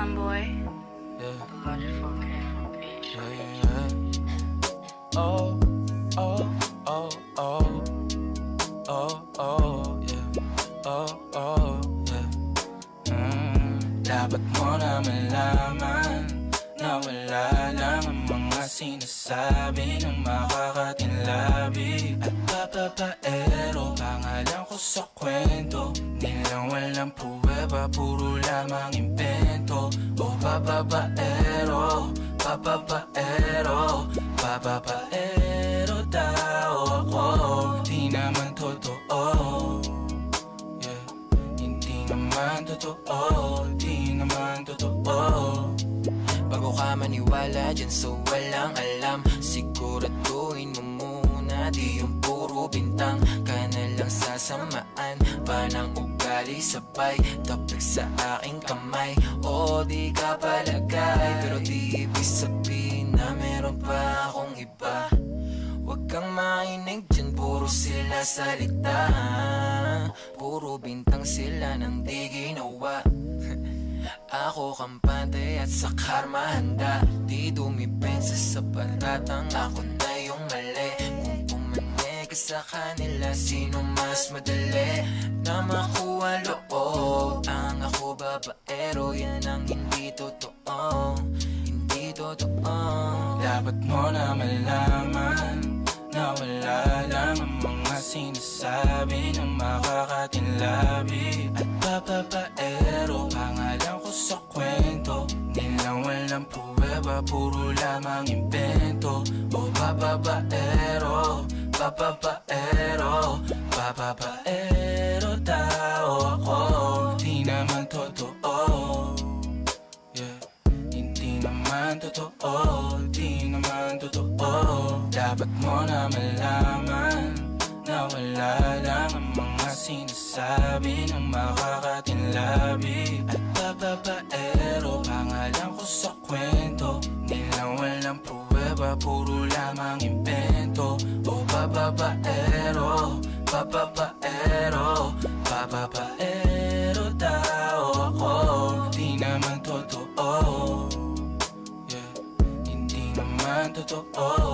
Fun boy. Yeah. Yeah. Yeah. Oh, oh, oh, oh. Oh, oh, yeah. Oh, oh, yeah. Dapat mo na malaman na wala lang ang mga sinasabi ng makakatinlabi at papapaero. Pangalan ko sa kwento, nilang walang pruweba, puro lamang impento. O papapaero, papapaero, papapaero daw ako. Di naman totoo, yeah. Hindi naman totoo, di naman totoo. Bago ka maniwala dyan so walang alam, siguraduhin mo muna di yung puro bintang ka na lang sasamaan pa ng ugali sabay tapik sa aking kamay. O di ka palagay pero di ibig sabihin na meron pa akong iba. Huwag kang mainig dyan, puro sila salita, puro bintang sila nang di ginawa. Ako kampante at sa karma handa, di dumipensa sa patatang ako na yung mali. Kung pumane ka sa kanila, sino mas madali na makuha loob? Ang ako babaero, yan ang hindi totoo, hindi totoo. Dapat mo na malaman na wala lang ang mga sinasabi ng makakatinlabi at papapaero. Pangalan ko sa kwento, nilang walang pruweba, puro lamang impento. O papapaero, papapaero, papapaero daw ako. Di naman totoo, yeah. Hindi naman totoo, di naman totoo. Dapat mo na malaman na wala lang ang mga sinasabi ng makakatinlabi at papapaero. Pangalan ko sa kwento, nilang walang pruweba, puro lamang impento. O papapaero, papapaero, papapaero daw ako. Di naman totoo, yeah. Hindi naman totoo.